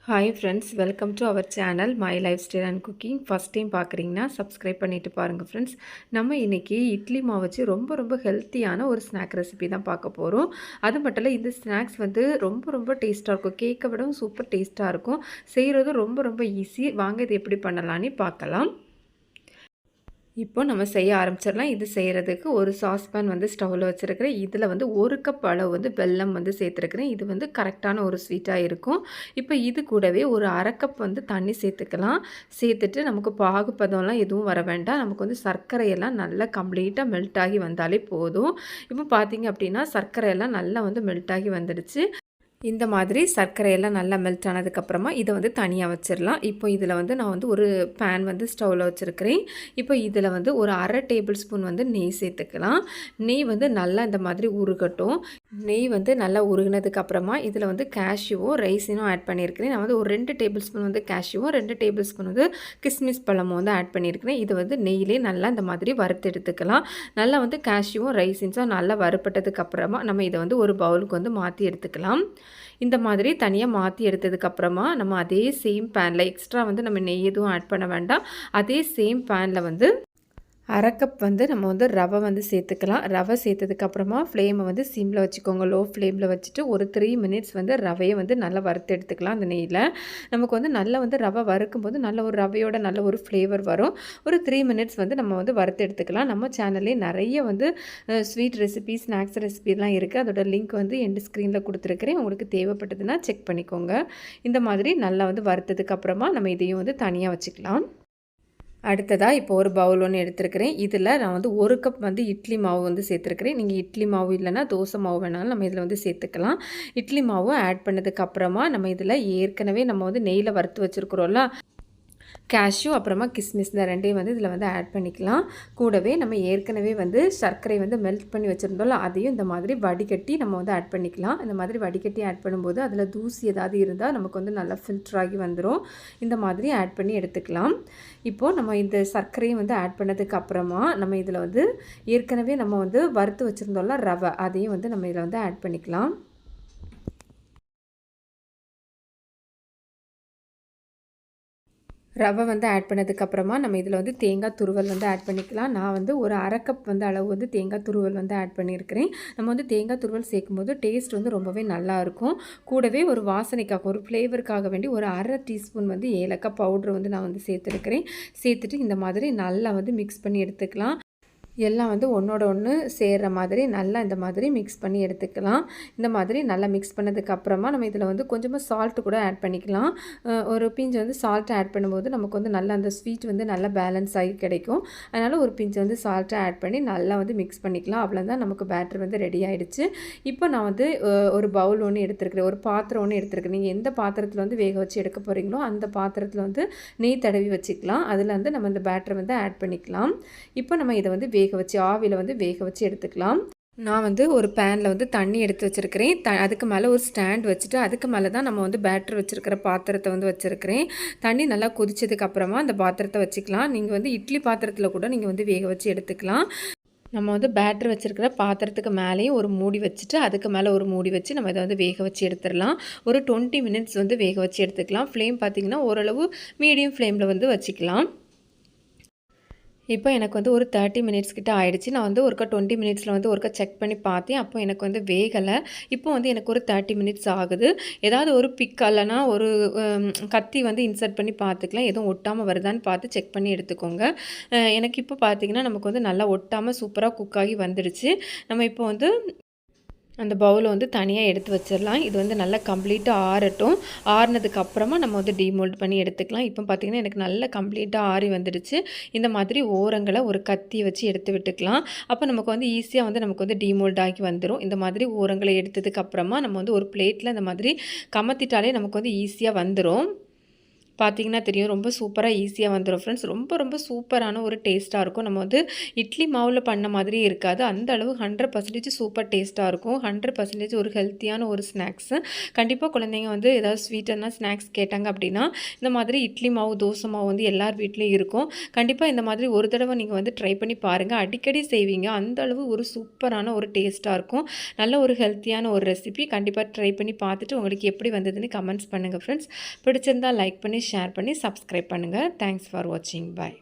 Hi friends, welcome to our channel my lifestyle and cooking. First time பார்க்குறீங்கன்னா subscribe பண்ணிவிட்டு பாருங்கள் friends. நம்ம இன்றைக்கி இட்லி மாவு வச்சு ரொம்ப ஹெல்த்தியான ஒரு ஸ்நாக் ரெசிபி தான் பார்க்க போகிறோம். அது மட்டும் இல்லை, இந்த ஸ்நாக்ஸ் வந்து ரொம்ப டேஸ்ட்டாக இருக்கும். கேக்கை விடவும் சூப்பர் டேஸ்ட்டாக இருக்கும். செய்கிறதும் ரொம்ப ஈஸி. வாங்க இது எப்படி பண்ணலான்னு பார்க்கலாம். இப்போ நம்ம செய்ய ஆரம்பிச்சிடலாம். இது செய்கிறதுக்கு ஒரு சாஸ்பேன் வந்து ஸ்டவ்வில் வச்சுருக்கிறேன். இதில் வந்து 1 கப் அளவு வந்து வெல்லம் வந்து சேர்த்துருக்கிறேன். இது வந்து கரெக்டான ஒரு ஸ்வீட்டாக இருக்கும். இப்போ இது கூடவே ஒரு 1/2 கப் வந்து தண்ணி சேர்த்துக்கலாம். சேர்த்துட்டு நமக்கு பாகுப்பதம்லாம் எதுவும் வர வேண்டாம். நமக்கு வந்து சர்க்கரையெல்லாம் நல்லா கம்ப்ளீட்டாக மெல்ட் ஆகி வந்தாலே போதும். இப்போ பார்த்தீங்க அப்படின்னா சர்க்கரையெல்லாம் நல்லா வந்து மெல்ட் ஆகி வந்துடுச்சு. இந்த மாதிரி சர்க்கரையெல்லாம் நல்லா மெல்ட் ஆனதுக்கப்புறமா இதை வந்து தனியாக வச்சிடலாம். இப்போ இதில் வந்து நான் வந்து ஒரு பேன் வந்து ஸ்டவ்வில் வச்சுருக்கிறேன். இப்போ இதில் வந்து ஒரு 1/2 டேபிள் ஸ்பூன் வந்து நெய் சேர்த்துக்கலாம். நெய் வந்து நல்லா இந்த மாதிரி உருகட்டும். நெய் வந்து நல்லா உருகினதுக்கப்புறமா இதில் வந்து கேஷ்யூவும் ரைஸினும் ஆட் பண்ணியிருக்கிறேன். நான் வந்து ஒரு 2 டேபிள் ஸ்பூன் வந்து கேஷ்யூவும் 2 டேபிள் ஸ்பூன் வந்து கிஸ்மிஸ் பழமும் வந்து ஆட் பண்ணியிருக்கிறேன். இது வந்து நெய்யிலே நல்லா இந்த மாதிரி வறுத்து எடுத்துக்கலாம். நல்லா வந்து கேஷ்யூவும் ரைஸின்ஸும் நல்லா வறுப்பட்டதுக்கப்புறமா நம்ம இதை வந்து ஒரு பவுலுக்கு வந்து மாற்றி எடுத்துக்கலாம். இந்த மாதிரி தனியாக மாற்றி எடுத்ததுக்கப்புறமா நம்ம அதே சேம் பேனில் எக்ஸ்ட்ரா வந்து நம்ம நெய் எதுவும் ஆட் பண்ண வேண்டாம். அதே சேம் பேனில் வந்து 1/2 கப் வந்து நம்ம வந்து ரவை வந்து சேர்த்துக்கலாம். ரவை சேர்த்ததுக்கப்புறமா ஃப்ளேமை வந்து சிம்மில் வச்சுக்கோங்க. லோ ஃப்ளேமில் வச்சுட்டு ஒரு 3 மினிட்ஸ் வந்து ரவையை வந்து நல்லா வறுத்து எடுத்துக்கலாம். அந்த நெய்யில் நமக்கு வந்து நல்லா வந்து ரவை வறுக்கும்போது நல்ல ஒரு ரவையோட நல்ல ஒரு ஃப்ளேவர் வரும். ஒரு 3 மினிட்ஸ் வந்து நம்ம வந்து வறுத்து எடுத்துக்கலாம். நம்ம சேனல்லே நிறைய வந்து ஸ்வீட் ரெசிபி, ஸ்நாக்ஸ் ரெசிபிலாம் இருக்குது. அதோட லிங்க் வந்து எண்ட் ஸ்க்ரீனில் கொடுத்துருக்குறேன். உங்களுக்கு தேவைப்பட்டதுன்னா செக் பண்ணிக்கோங்க. இந்த மாதிரி நல்லா வந்து வறுத்ததுக்கப்புறமா நம்ம இதையும் வந்து தனியாக வச்சுக்கலாம். அடுத்ததாக இப்போ ஒரு பவுல் ஒன்று எடுத்துருக்கிறேன். இதில் நான் வந்து 1 கப் வந்து இட்லி மாவு வந்து சேர்த்துருக்கிறேன். நீங்கள் இட்லி மாவு இல்லைன்னா தோசை மாவு வேணாலும் நம்ம இதில் வந்து சேர்த்துக்கலாம். இட்லி மாவு ஆட் பண்ணதுக்கப்புறமா நம்ம இதில் ஏற்கனவே நம்ம வந்து நெய்யில் வறுத்து வச்சுருக்குறோம்ல, கேஷ்யூ அப்புறமா கிஸ்மிஸ் இந்த ரெண்டையும் வந்து இதில் வந்து ஆட் பண்ணிக்கலாம். கூடவே நம்ம ஏற்கனவே வந்து சர்க்கரை வந்து மெல்ட் பண்ணி வச்சுருந்தோம்ல, அதையும் இந்த மாதிரி வடிகட்டி நம்ம வந்து ஆட் பண்ணிக்கலாம். இந்த மாதிரி வடிகட்டி ஆட் பண்ணும்போது அதில் தூசி ஏதாவது இருந்தால் நமக்கு வந்து நல்லா ஃபில்டர் ஆகி வந்துடும். இந்த மாதிரி ஆட் பண்ணி எடுத்துக்கலாம். இப்போது நம்ம இந்த சர்க்கரையும் வந்து ஆட் பண்ணதுக்கு அப்புறமா நம்ம இதில் வந்து ஏற்கனவே நம்ம வந்து வறுத்து வச்சுருந்தோம்ல ரவை, அதையும் வந்து நம்ம இதில் வந்து ஆட் பண்ணிக்கலாம். ரவை வந்து ஆட் பண்ணதுக்கப்புறமா நம்ம இதில் வந்து தேங்காய் துருவல் வந்து ஆட் பண்ணிக்கலாம். நான் வந்து ஒரு 1/2 கப் வந்து அளவு வந்து தேங்காய் துருவல் வந்து ஆட் பண்ணியிருக்கிறேன். நம்ம வந்து தேங்காய் துருவல் சேர்க்கும்போது டேஸ்ட் வந்து ரொம்பவே நல்லாயிருக்கும். கூடவே ஒரு வாசனைக்காக, ஒரு ஃப்ளேவருக்காக வேண்டி ஒரு 1/2 டீஸ்பூன் வந்து ஏலக்காய் பவுட்ரு வந்து நான் வந்து சேர்த்துருக்கிறேன். சேர்த்துட்டு இந்த மாதிரி நல்லா வந்து மிக்ஸ் பண்ணி எடுத்துக்கலாம். எல்லாம் வந்து ஒன்றோட ஒன்று சேர்கிற மாதிரி நல்லா இந்த மாதிரி மிக்ஸ் பண்ணி எடுத்துக்கலாம். இந்த மாதிரி நல்லா மிக்ஸ் பண்ணதுக்கப்புறமா நம்ம இதில் வந்து கொஞ்சமாக சால்ட்டு கூட ஆட் பண்ணிக்கலாம். ஒரு பிஞ்சு வந்து சால்ட்டை ஆட் பண்ணும்போது நமக்கு வந்து நல்லா அந்த ஸ்வீட் வந்து நல்லா பேலன்ஸ் ஆகி கிடைக்கும். அதனால் ஒரு பிஞ்சு வந்து சால்ட்டை ஆட் பண்ணி நல்லா வந்து மிக்ஸ் பண்ணிக்கலாம். அவ்வளோதான், நமக்கு பேட்டர் வந்து ரெடி ஆகிடுச்சு. இப்போ நான் வந்து ஒரு பவுல் ஒன்று எடுத்துருக்கிறேன், ஒரு பாத்திரம் ஒன்று எடுத்துருக்கேன். நீங்கள் எந்த பாத்திரத்தில் வந்து வேக வச்சு எடுக்க போகிறீங்களோ அந்த பாத்திரத்தில் வந்து நெய் தடவி வச்சுக்கலாம். அதில் வந்து நம்ம இந்த பேட்டரை வந்து ஆட் பண்ணிக்கலாம். இப்போ நம்ம இதை வந்து வேக வச்சு ஆவியில் வந்து வேக வச்சு எடுத்துக்கலாம். நான் வந்து ஒரு பேனில் வந்து தண்ணி எடுத்து வச்சுருக்கிறேன். அதுக்கு மேலே ஒரு ஸ்டாண்ட் வச்சுட்டு அதுக்கு மேலே தான் நம்ம வந்து பேட்டர் வச்சுருக்கிற பாத்திரத்தை வந்து வச்சுருக்கிறேன். தண்ணி நல்லா கொதிச்சதுக்கப்புறமா அந்த பாத்திரத்தை வச்சுக்கலாம். நீங்கள் வந்து இட்லி பாத்திரத்தில் கூட நீங்கள் வந்து வேக வச்சு எடுத்துக்கலாம். நம்ம வந்து பேட்டர் வச்சுருக்கிற பாத்திரத்துக்கு மேலேயும் ஒரு மூடி வச்சுட்டு அதுக்கு மேலே ஒரு மூடி வச்சு நம்ம இதை வந்து வேக வச்சு எடுத்துடலாம். ஒரு 20 மினிட்ஸ் வந்து வேக வச்சு எடுத்துக்கலாம். ஃப்ளேம் பார்த்திங்கன்னா ஓரளவு மீடியம் ஃப்ளேமில் வந்து வச்சுக்கலாம். இப்போ எனக்கு வந்து ஒரு 30 மினிட்ஸ் கிட்ட ஆயிடுச்சு. நான் வந்து ஒருக்கா 20 மினிட்ஸில் வந்து ஒருக்கா செக் பண்ணி பார்த்தேன். அப்போ எனக்கு வந்து வேகலை. இப்போ வந்து எனக்கு ஒரு 30 மினிட்ஸ் ஆகுது. ஏதாவது ஒரு பிக் இல்லைனா ஒரு கத்தி வந்து இன்சர்ட் பண்ணி பார்த்துக்கலாம். எதுவும் ஒட்டாமல் வருதான்னு பார்த்து செக் பண்ணி எடுத்துக்கோங்க. எனக்கு இப்போ பார்த்திங்கன்னா நமக்கு வந்து நல்லா ஒட்டாமல் சூப்பராக குக் ஆகி வந்துடுச்சு. நம்ம இப்போ வந்து அந்த பவுலை வந்து தனியாக எடுத்து வச்சிடலாம். இது வந்து நல்லா கம்ப்ளீட்டாக ஆறட்டும். ஆறினதுக்கப்புறமா நம்ம வந்து டீமோல்ட் பண்ணி எடுத்துக்கலாம். இப்போ பார்த்திங்கன்னா எனக்கு நல்லா கம்ப்ளீட்டாக ஆறி வந்துடுச்சு. இந்த மாதிரி ஓரங்களை ஒரு கத்தி வச்சு எடுத்து விட்டுக்கலாம். அப்போ நமக்கு வந்து ஈஸியாக வந்து நமக்கு வந்து டீமோல்ட் ஆகி வந்துடும். இந்த மாதிரி ஓரங்களை எடுத்ததுக்கப்புறமா நம்ம வந்து ஒரு பிளேட்டில் இந்த மாதிரி கமத்திட்டாலே நமக்கு வந்து ஈஸியாக வந்துடும். பார்த்தீங்கன்னா தெரியும். ரொம்ப சூப்பரா ஈஸியா வந்துரும் ஃப்ரெண்ட்ஸ். ரொம்ப ரொம்ப சூப்பரான ஒரு டேஸ்ட்டா இருக்கும். நம்ம வந்து இட்லி மாவுல பண்ண மாதிரியே இருக்காது. அந்த அளவு 100% சூப்பர் டேஸ்ட்டா இருக்கும். 100% ஒரு ஹெல்த்தியான ஒரு ஸ்நாக்ஸு. கண்டிப்பா குழந்தைங்க வந்து ஏதாவது ஸ்வீட்டான ஸ்நாக்ஸ் கேட்டாங்க அப்படின்னா, இந்த மாதிரி இட்லி மாவு, தோசை மாவு வந்து எல்லார் வீட்லயும் இருக்கும். கண்டிப்பா இந்த மாதிரி ஒரு தடவ நீங்க வந்து ட்ரை பண்ணி பாருங்க. அடிக்கடி செய்வீங்க. அந்த அளவு ஒரு சூப்பரான ஒரு டேஸ்ட்டா இருக்கும். நல்ல ஒரு ஹெல்த்தியான ஒரு ரெசிபி. கண்டிப்பா ட்ரை பண்ணி பார்த்துட்டு உங்களுக்கு எப்படி வந்ததுன்னு கமெண்ட்ஸ் பண்ணுங்க ஃப்ரெண்ட்ஸ். பிடிச்சிருந்தா லைக் பண்ணி, ஷேர் பண்ணி, சப்ஸ்கிரைப் பண்ணுங்க. தேங்க்ஸ் ஃபார் வாட்சிங். பாய்.